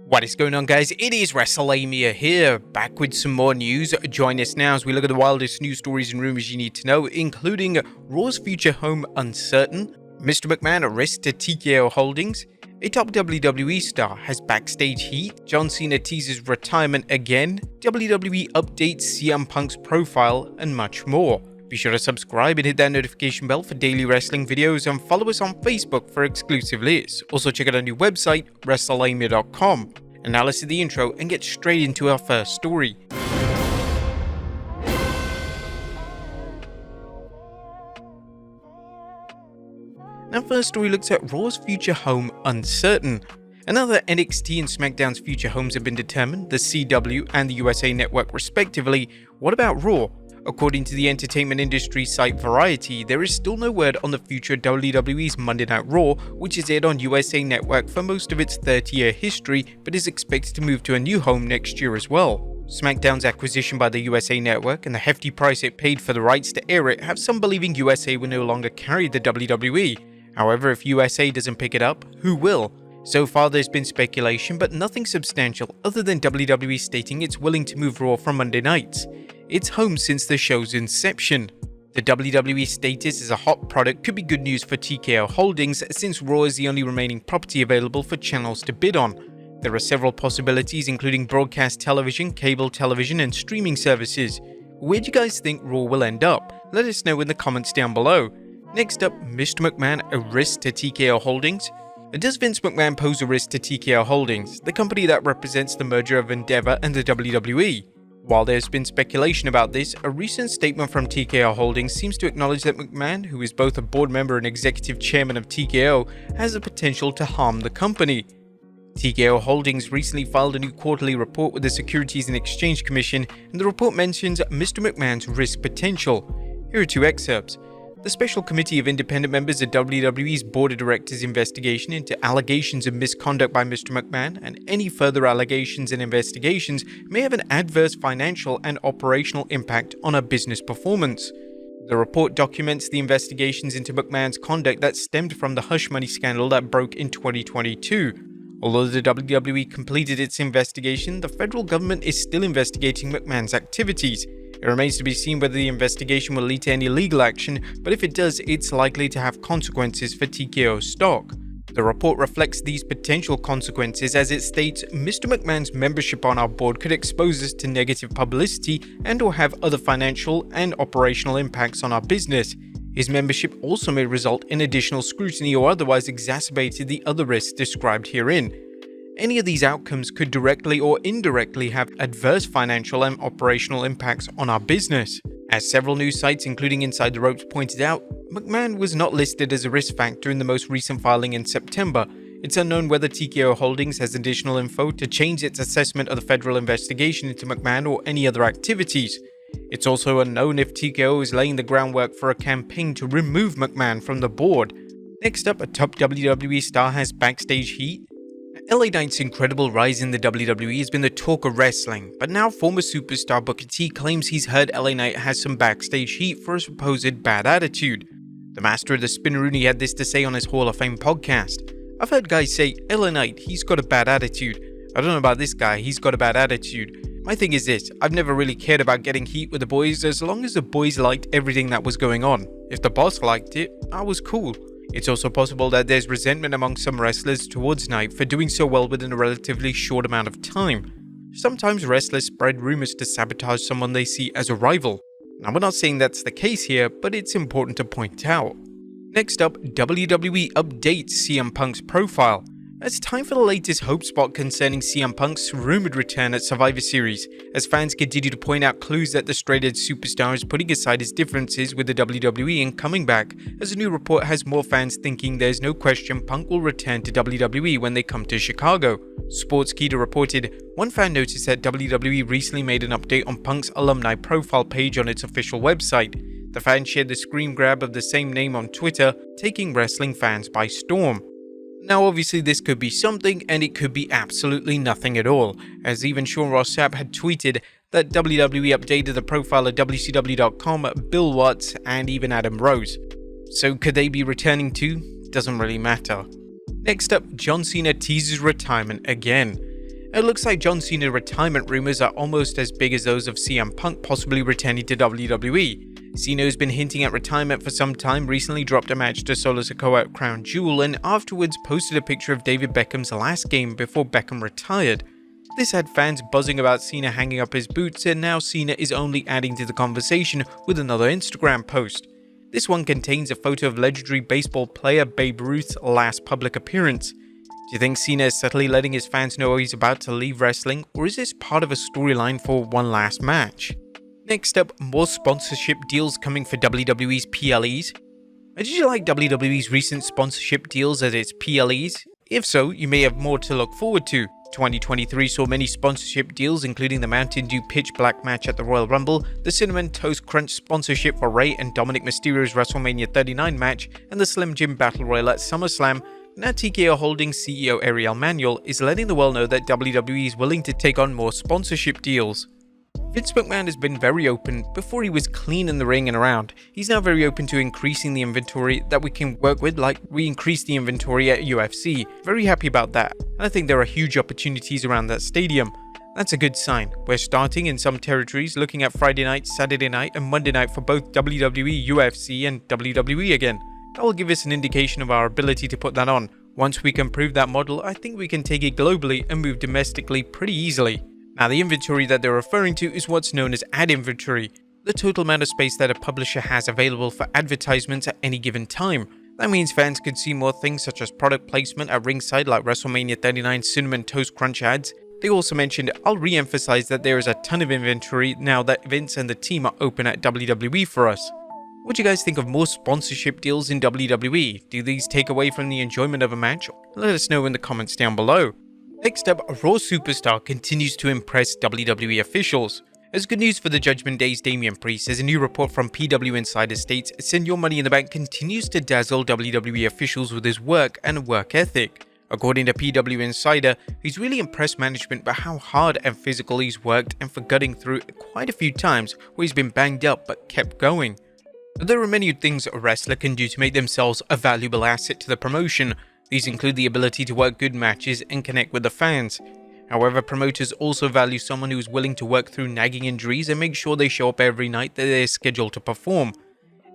What is going on, guys? It is Wrestlelamia here, back with some more news. Join us now as we look at the wildest news stories and rumors you need to know, including Raw's future home uncertain, Mr. McMahon arrests to TKO-Holdings, a top WWE star has backstage heat, John Cena teases retirement again, WWE updates CM Punk's profile, and much more. Be sure to subscribe and hit that notification bell for daily wrestling videos, and follow us on Facebook for exclusive lists. Also check out our new website, Wrestlelamia.com. And now let's do the intro and get straight into our first story. Our first story looks at Raw's future home uncertain. Now that NXT and SmackDown's future homes have been determined, the CW and the USA Network respectively, what about Raw? According to the entertainment industry site Variety, there is still no word on the future of WWE's Monday Night Raw, which is aired on USA Network for most of its 30-year history, but is expected to move to a new home next year as well. SmackDown's acquisition by the USA Network and the hefty price it paid for the rights to air it have some believing USA will no longer carry the WWE. However, if USA doesn't pick it up, who will? So far there's been speculation, but nothing substantial other than WWE stating it's willing to move Raw from Monday nights. It's home since the show's inception. The WWE status as a hot product could be good news for TKO-Holdings, since Raw is the only remaining property available for channels to bid on. There are several possibilities, including broadcast television, cable television, and streaming services. Where do you guys think Raw will end up? Let us know in the comments down below. Next up, Mr. McMahon a risk to TKO-Holdings. Does Vince McMahon pose a risk to TKO-Holdings, the company that represents the merger of Endeavor and the WWE? While there's been speculation about this, a recent statement from TKO-Holdings seems to acknowledge that McMahon, who is both a board member and executive chairman of TKO, has the potential to harm the company. TKO-Holdings recently filed a new quarterly report with the Securities and Exchange Commission, and the report mentions Mr. McMahon's risk potential. Here are two excerpts. The Special Committee of Independent Members of WWE's Board of Directors investigation into allegations of misconduct by Mr. McMahon and any further allegations and investigations may have an adverse financial and operational impact on our business performance. The report documents the investigations into McMahon's conduct that stemmed from the hush money scandal that broke in 2022. Although the WWE completed its investigation, the federal government is still investigating McMahon's activities. It remains to be seen whether the investigation will lead to any legal action, but if it does, it's likely to have consequences for TKO stock. The report reflects these potential consequences as it states, Mr. McMahon's membership on our board could expose us to negative publicity and/or have other financial and operational impacts on our business. His membership also may result in additional scrutiny or otherwise exacerbated the other risks described herein. Any of these outcomes could directly or indirectly have adverse financial and operational impacts on our business. As several news sites, including Inside the Ropes, pointed out, McMahon was not listed as a risk factor in the most recent filing in September. It's unknown whether TKO-Holdings has additional info to change its assessment of the federal investigation into McMahon or any other activities. It's also unknown if TKO is laying the groundwork for a campaign to remove McMahon from the board. Next up, a top WWE star has backstage heat. LA Knight's incredible rise in the WWE has been the talk of wrestling, but now former superstar Booker T claims he's heard LA Knight has some backstage heat for a supposed bad attitude. The master of the Spinneroonie had this to say on his Hall of Fame podcast. I've heard guys say, LA Knight, he's got a bad attitude. I don't know about this guy, he's got a bad attitude. My thing is this, I've never really cared about getting heat with the boys as long as the boys liked everything that was going on. If the boss liked it, I was cool. It's also possible that there's resentment among some wrestlers towards Knight for doing so well within a relatively short amount of time. Sometimes wrestlers spread rumors to sabotage someone they see as a rival. Now, we're not saying that's the case here, but it's important to point out. Next up, WWE updates CM Punk's profile. It's time for the latest hope spot concerning CM Punk's rumored return at Survivor Series, as fans continue to point out clues that the straight-edged superstar is putting aside his differences with the WWE and coming back, as a new report has more fans thinking there's no question Punk will return to WWE when they come to Chicago. Sportskeeda reported, one fan noticed that WWE recently made an update on Punk's alumni profile page on its official website. The fan shared the screen grab of the same name on Twitter, taking wrestling fans by storm. Now obviously this could be something and it could be absolutely nothing at all, as even Sean Ross Sapp had tweeted that WWE updated the profile of WCW.com, Bill Watts and even Adam Rose. So could they be returning too? Doesn't really matter. Next up, John Cena teases retirement again. It looks like John Cena retirement rumors are almost as big as those of CM Punk possibly returning to WWE. Cena has been hinting at retirement for some time, recently dropped a match to Solo Sikoa at Crown Jewel, and afterwards posted a picture of David Beckham's last game before Beckham retired. This had fans buzzing about Cena hanging up his boots, and now Cena is only adding to the conversation with another Instagram post. This one contains a photo of legendary baseball player Babe Ruth's last public appearance. Do you think Cena is subtly letting his fans know he's about to leave wrestling, or is this part of a storyline for one last match? Next up, more sponsorship deals coming for WWE's PLEs. Did you like WWE's recent sponsorship deals as its PLEs? If so, you may have more to look forward to. 2023 saw many sponsorship deals, including the Mountain Dew Pitch Black match at the Royal Rumble, the Cinnamon Toast Crunch sponsorship for Rey and Dominic Mysterio's WrestleMania 39 match, and the Slim Jim Battle Royal at SummerSlam. Now TKO-Holdings CEO Ariel Manuel is letting the world know that WWE is willing to take on more sponsorship deals. Vince McMahon has been very open. Before he was clean in the ring and around. He's now very open to increasing the inventory that we can work with, like we increased the inventory at UFC. Very happy about that. And I think there are huge opportunities around that stadium. That's a good sign. We're starting in some territories, looking at Friday night, Saturday night, and Monday night for both WWE, UFC, and WWE again. That will give us an indication of our ability to put that on. Once we can prove that model, I think we can take it globally and move domestically pretty easily. Now, the inventory that they're referring to is what's known as ad inventory, the total amount of space that a publisher has available for advertisements at any given time. That means fans could see more things such as product placement at ringside like WrestleMania 39 Cinnamon Toast Crunch ads. They also mentioned, I'll re-emphasize that there is a ton of inventory now that Vince and the team are open at WWE for us. What do you guys think of more sponsorship deals in WWE? Do these take away from the enjoyment of a match? Let us know in the comments down below. Next up, a Raw superstar continues to impress WWE officials. As good news for the Judgment Day's Damian Priest, as a new report from PW Insider states, Send Your Money in the Bank continues to dazzle WWE officials with his work and work ethic. According to PW Insider, he's really impressed management by how hard and physical he's worked and for gutting through quite a few times where he's been banged up but kept going. There are many things a wrestler can do to make themselves a valuable asset to the promotion. These include the ability to work good matches and connect with the fans. However, promoters also value someone who is willing to work through nagging injuries and make sure they show up every night that they're scheduled to perform.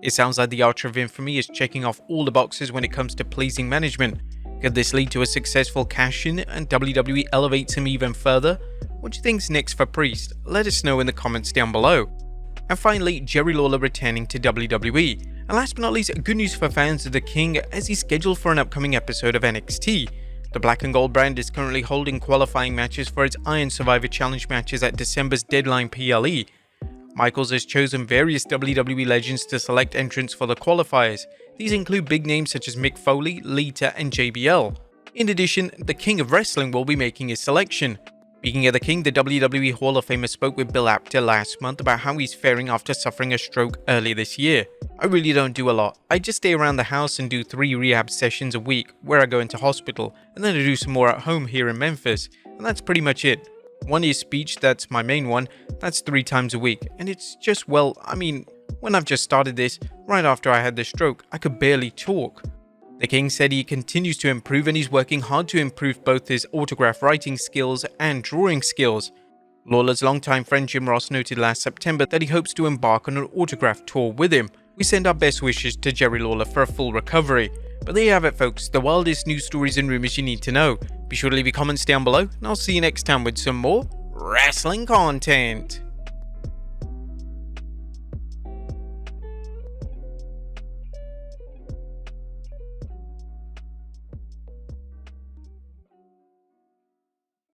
It sounds like the Archer of Infamy is checking off all the boxes when it comes to pleasing management. Could this lead to a successful cash-in and WWE elevates him even further? What do you think's next for Priest? Let us know in the comments down below. And finally, Jerry Lawler returning to WWE. And last but not least, good news for fans of The King as he's scheduled for an upcoming episode of NXT. The Black and Gold brand is currently holding qualifying matches for its Iron Survivor Challenge matches at December's Deadline PLE. Michaels has chosen various WWE legends to select entrants for the qualifiers. These include big names such as Mick Foley, Lita, and JBL. In addition, the King of Wrestling will be making his selection. Speaking of the King, the WWE Hall of Famer spoke with Bill Apter last month about how he's faring after suffering a stroke earlier this year. I really don't do a lot. I just stay around the house and do 3 rehab sessions a week where I go into hospital, and then I do some more at home here in Memphis, and that's pretty much it. One is speech, that's my main one, that's 3 times a week, and it's just, well, I mean, when I've just started this, right after I had the stroke, I could barely talk. The King said he continues to improve and he's working hard to improve both his autograph writing skills and drawing skills. Lawler's longtime friend Jim Ross noted last September that he hopes to embark on an autograph tour with him. We send our best wishes to Jerry Lawler for a full recovery. But there you have it, folks, the wildest news stories and rumors you need to know. Be sure to leave your comments down below, and I'll see you next time with some more wrestling content.